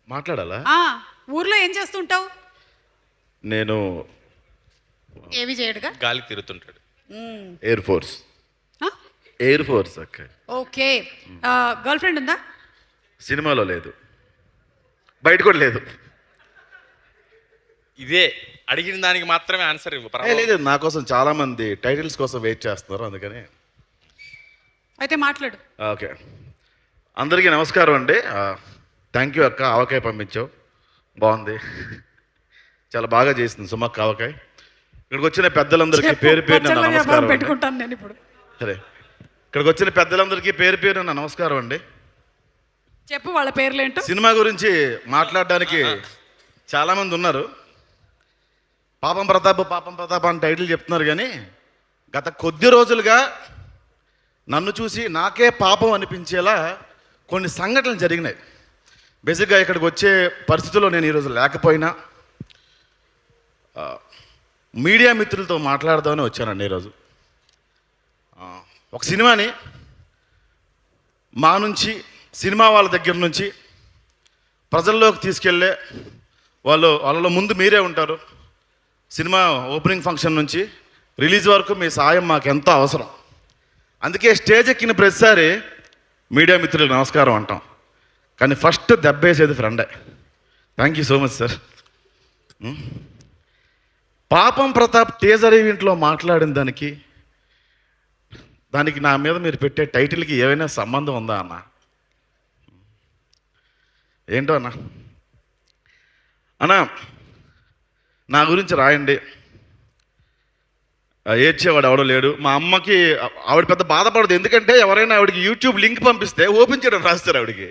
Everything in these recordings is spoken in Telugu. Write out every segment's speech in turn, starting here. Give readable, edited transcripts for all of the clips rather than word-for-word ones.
మాట్లాడాలా? ఊర్లో ఏం చేస్తుంటావు? నేను ఏవి చేయడుగా గాలికి తిరుగుతుంటాడు. Air force. ఎయిర్ ఫోర్స్ అక్క. ఓకే. గర్ల్ ఫ్రెండ్ ఉందా? సినిమాలో లేదు, బయట కూడా లేదు. ఇదే అడిగిన దానికి మాత్రమే ఆన్సర్ ఇవ్వు. లేదు, నా కోసం చాలా మంది టైటిల్స్ కోసం వెయిట్ చేస్తున్నారు, అందుకని. అయితే మాట్లాడు. ఓకే, అందరికీ నమస్కారం అండి. థ్యాంక్ యూ అక్క, ఆవకాయ పంపించావు, బాగుంది, చాలా బాగా చేసింది సుమక్క ఆవకాయ. ఇక్కడికి వచ్చిన పెద్దలందరికీ పేరు పేరు నమస్కారం పెట్టుకుంటాను నేను ఇప్పుడు. సరే, ఇక్కడికి వచ్చిన పెద్దలందరికీ పేరు పేరు నమస్కారం అండి. చెప్పు వాళ్ళ పేర్లేంటో. సినిమా గురించి మాట్లాడడానికి చాలా మంది ఉన్నారు. పాపం ప్రతాప్ అని టైటిల్ చెప్తున్నారు, కానీ గత కొద్ది రోజులుగా నన్ను చూసి నాకే పాపం అనిపించేలా కొన్ని సంఘటనలు జరిగినాయి. బేసిక్గా ఇక్కడికి వచ్చే పరిస్థితుల్లో నేను ఈరోజు లేకపోయినా మీడియా మిత్రులతో మాట్లాడదామని వచ్చానండి ఈరోజు. ఒక సినిమాని మా నుంచి, సినిమా వాళ్ళ దగ్గర నుంచి ప్రజల్లోకి తీసుకెళ్ళే వాళ్ళలో ముందు మీరే ఉంటారు. సినిమా ఓపెనింగ్ ఫంక్షన్ నుంచి రిలీజ్ వరకు మీ సాయం మాకు ఎంతో అవసరం. అందుకే స్టేజ్ ఎక్కిన ప్రతిసారి మీడియా మిత్రులకు నమస్కారం అంటాం, కానీ ఫస్ట్ దెబ్బేసేది ఫ్రెండే. Thank you so much sir. పాపం ప్రతాప్ టీజర్ ఈవెంట్లో మాట్లాడిన దానికి నా మీద మీరు పెట్టే టైటిల్కి ఏమైనా సంబంధం ఉందా అన్న? ఏంటో అన్నా నా గురించి రాయండి, ఏడ్చేవాడు ఎవడో లేడు. మా అమ్మకి ఆవిడ పెద్ద బాధపడదు, ఎందుకంటే ఎవరైనా ఆవిడకి యూట్యూబ్ లింక్ పంపిస్తే ఓపెన్ చేయడం రాస్తారు ఆవిడకి.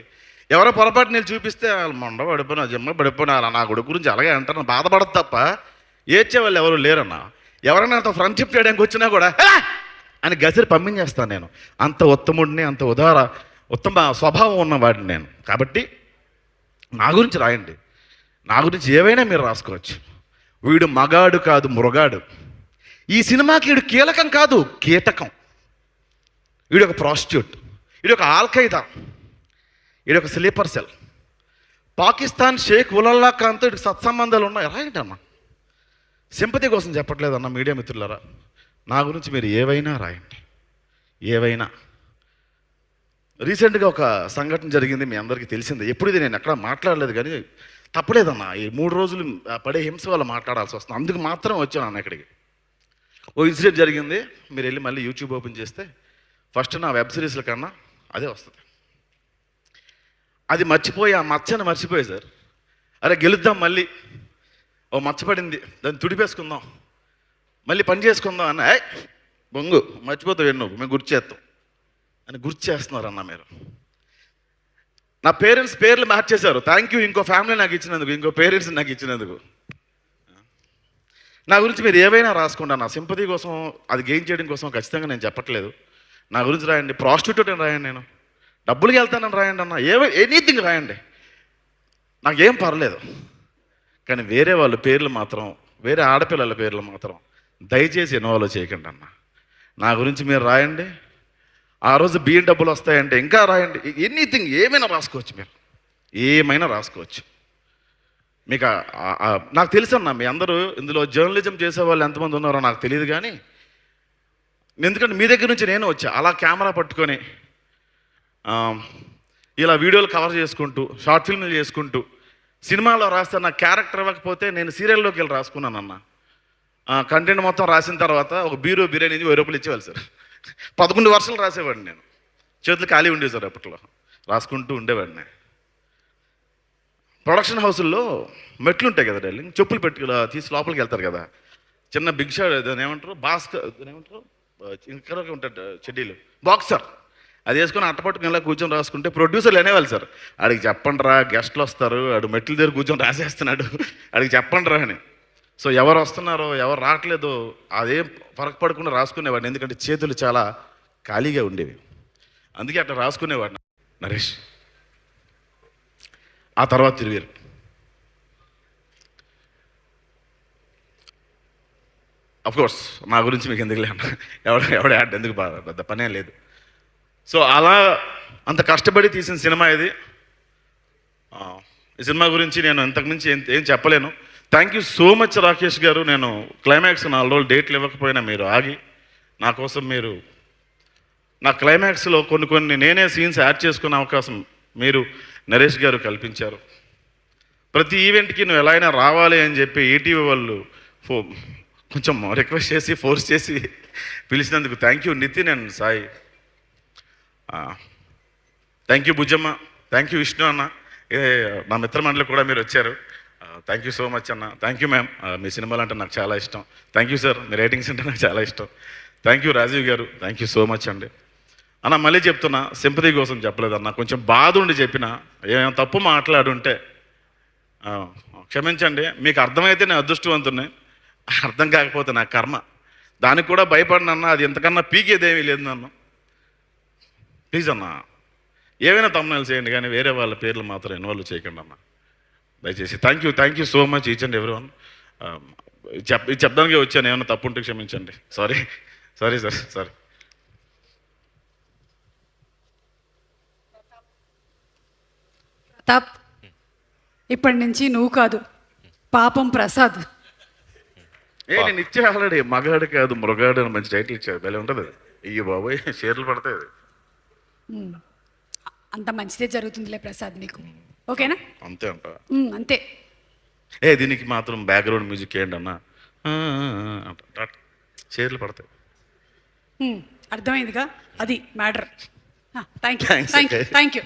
ఎవరో పొరపాటు నేను చూపిస్తే వాళ్ళు మొండ పడిపోయినా జమ్మ పడిపోయినా నా కొడుకు గురించి అలాగే అంటారు, బాధపడదు తప్ప ఏడ్చేవాళ్ళు ఎవరు లేరన్నా. ఎవరైనా అంత ఫ్రెండ్షిప్ చేయడానికి వచ్చినా కూడా అని గసిరి పంపించేస్తాను నేను. అంత ఉత్తముడిని, అంత ఉత్తమ స్వభావం ఉన్నవాడిని నేను. కాబట్టి నా గురించి రాయండి, నా గురించి ఏవైనా మీరు రాసుకోవచ్చు. వీడు మగాడు కాదు, మృగాడు. ఈ సినిమాకి వీడు కీలకం కాదు, కీటకం. వీడు ఒక ప్రాస్టిట్యూట్, వీడు ఒక ఆల్ఖైదా, వీడు ఒక స్లీపర్ సెల్. పాకిస్తాన్ షేక్ ఉలల్లా ఖాన్తో వీడికి సత్సంబంధాలు ఉన్నాయి. రాయండి అన్న, సింపతి కోసం చెప్పట్లేదన్న. మీడియా మిత్రులారా, నా గురించి మీరు ఏవైనా రాయండి, ఏవైనా. రీసెంట్గా ఒక సంఘటన జరిగింది, మీ అందరికీ తెలిసిందే. ఎప్పుడు ఇది నేను ఎక్కడ మాట్లాడలేదు, కానీ తప్పలేదన్న. ఈ 3 రోజులు పడే హింస వల్ల మాట్లాడాల్సి వస్తుంది, అందుకు మాత్రం వచ్చాను అన్న ఇక్కడికి. ఓ ఇన్సిడెంట్ జరిగింది, మీరు వెళ్ళి మళ్ళీ యూట్యూబ్ ఓపెన్ చేస్తే ఫస్ట్ నా వెబ్ సిరీస్ల కన్నా అదే వస్తుంది. అది మర్చిపోయి, ఆ మచ్చని మర్చిపోయి సార్, అరే గెలుద్దాం, మళ్ళీ ఓ మచ్చపడింది, దాన్ని తుడిపేసుకుందాం, మళ్ళీ పని చేసుకుందాం అన్న. బొంగు మర్చిపోతావు, నువ్వు మేము గుర్తు చేస్తాం అని గుర్తు చేస్తున్నారన్న. మీరు నా పేరెంట్స్ పేర్లు మార్చేశారు. థ్యాంక్ యూ, ఇంకో ఫ్యామిలీ నాకు ఇచ్చినందుకు, ఇంకో పేరెంట్స్ నాకు ఇచ్చినందుకు. నా గురించి మీరు ఏవైనా రాసుకోండి నా సింపతి కోసం, అది గెయిన్ చేయడం కోసం ఖచ్చితంగా నేను చెప్పట్లేదు. నా గురించి రాయండి, ప్రాస్టిట్యూట్ అని రాయండి, నేను డబ్బులకి వెళ్తానని రాయండి అన్న, ఎనీథింగ్ రాయండి, నాకేం పర్లేదు. కానీ వేరే వాళ్ళ పేర్లు మాత్రం, వేరే ఆడపిల్లల పేర్లు మాత్రం దయచేసి ఇన్వాల్వ్ చేయకండి అన్న. నా గురించి మీరు రాయండి. ఆ రోజు బియ్యం డబ్బులు వస్తాయంటే ఇంకా రాయండి, ఎనీథింగ్ ఏమైనా రాసుకోవచ్చు, మీరు ఏమైనా రాసుకోవచ్చు. మీకు నాకు తెలుసు అన్న, మీ అందరూ ఇందులో జర్నలిజం చేసే వాళ్ళు ఎంతమంది ఉన్నారో నాకు తెలియదు, కానీ ఎందుకంటే మీ దగ్గర నుంచి నేను వచ్చా, అలా కెమెరా పట్టుకొని ఇలా వీడియోలు కవర్ చేసుకుంటూ, షార్ట్ ఫిల్మ్లు చేసుకుంటూ, సినిమాలో రాస్తే నాకు క్యారెక్టర్ ఇవ్వకపోతే నేను సీరియల్లోకి వెళ్ళి రాసుకున్నాను అన్న. కంటెంట్ మొత్తం రాసిన తర్వాత ఒక బిర్యానీ 1000 రూపాయలు ఇచ్చేవాళ్ళు సార్. 11 వర్షాలు రాసేవాడిని నేను, చేతులు ఖాళీ ఉండేవి సార్, అప్పట్లో రాసుకుంటూ ఉండేవాడిని. ప్రొడక్షన్ హౌసుల్లో మెట్లు ఉంటాయి కదా డార్లింగ్, చెప్పులు పెట్టి తీసి లోపలికి వెళ్తారు కదా, చిన్న బిగ్ షాట్, దాని ఏమంటారు, ఏమంటారు, ఇంకా ఉంటాడు చెడ్డీలు, బాక్సర్, అది వేసుకొని అట్టపట్టుకుని ఇలా కూర్చొని రాసుకుంటే ప్రొడ్యూసర్లు అనేవాళ్ళు సార్, ఆడికి చెప్పండి రా, గెస్ట్లు వస్తారు, ఆడు మెట్ల దగ్గర కూర్చొని రాసేస్తున్నాడు, ఆడికి చెప్పండి రా అని. సో ఎవరు వస్తున్నారో ఎవరు రావట్లేదో అదేం ఫరక్ పడకుండా రాసుకునేవాడిని, ఎందుకంటే చేతులు చాలా ఖాళీగా ఉండేవి, అందుకే అట్లా రాసుకునేవాడిని నరేష్. ఆ తర్వాత తిరిగారు. అఫ్కోర్స్ నా గురించి మీకు ఎందుకు లేకుండా ఎవడ యాడ్ ఎందుకు పెద్ద పనే లేదు. సో అలా అంత కష్టపడి తీసిన సినిమా ఇది. ఈ సినిమా గురించి నేను ఇంతకుమించి ఏం చెప్పలేను. Thank you so much Rakesh గారు. నేను క్లైమాక్స్ 4 రోజులు డేట్లు ఇవ్వకపోయినా మీరు ఆగి నా కోసం మీరు నా క్లైమాక్స్లో కొన్ని నేనే సీన్స్ యాడ్ చేసుకునే అవకాశం మీరు నరేష్ గారు కల్పించారు. ప్రతి ఈవెంట్కి నువ్వు ఎలా అయినా రావాలి అని చెప్పి ఈటీవీ వాళ్ళు కొంచెం రిక్వెస్ట్ చేసి ఫోర్స్ చేసి పిలిచినందుకు thank you Nitin and Sai. Thank you Bujjamma, thank you Vishnu అన్న, నా మిత్రమండలి కూడా మీరు వచ్చారు. థ్యాంక్ యూ సో మచ్ అన్న. థ్యాంక్ యూ మ్యామ్, మీ సినిమాలు అంటే నాకు చాలా ఇష్టం. థ్యాంక్ యూ సార్, మీ రేటింగ్స్ అంటే నాకు చాలా ఇష్టం. థ్యాంక్ యూ రాజీవ్ గారు, థ్యాంక్ యూ సో మచ్ అండి. అన్న మళ్ళీ చెప్తున్నా, సింపతి కోసం చెప్పలేదన్న, కొంచెం బాధ ఉండి చెప్పిన, ఏమైనా తప్పు మాట్లాడుంటే క్షమించండి. మీకు అర్థమైతే నేను అదృష్టవంతున్నే, అర్థం కాకపోతే నా కర్మ. దానికి కూడా భయపడినన్నా, అది ఎంతకన్నా పీకేదేమీ లేదు నన్ను. ప్లీజ్ అన్న, ఏవైనా తమ్ముళ్ళు చేయండి కానీ వేరే వాళ్ళ పేర్లు మాత్రం ఇన్వాల్వ్ చేయకండి అన్న దయచేసి. Thank you so much each and every one. ఇది చెప్పడానికి వచ్చాను, ఏమైనా తప్పు ఉంటే క్షమించండి. Sorry sir, sorry. ప్రతాప్, ఇప్పటి నుంచి నువ్వు కాదు, పాపం ప్రసాద్. నేను ఇచ్చే ఆల్రెడీ మగాడు కాదు మృగాడు అని మంచి టైటిల్ ఇచ్చాడు, భలే ఉంటుంది. అయ్యో బాబోయ్, షేర్లు పడతాయి. అది అంత మంచిదే జరుగుతుందిలే ప్రసాద్ నీకు, ఓకేనా? అంతే అంట. అంతే. దీనికి మాత్రం బ్యాక్గ్రౌండ్ మ్యూజిక్ ఏంటి అన్న, షేర్లు పడతాయి. అర్థమైందిగా, అది matter. Thank you Thanks, okay. Thank you.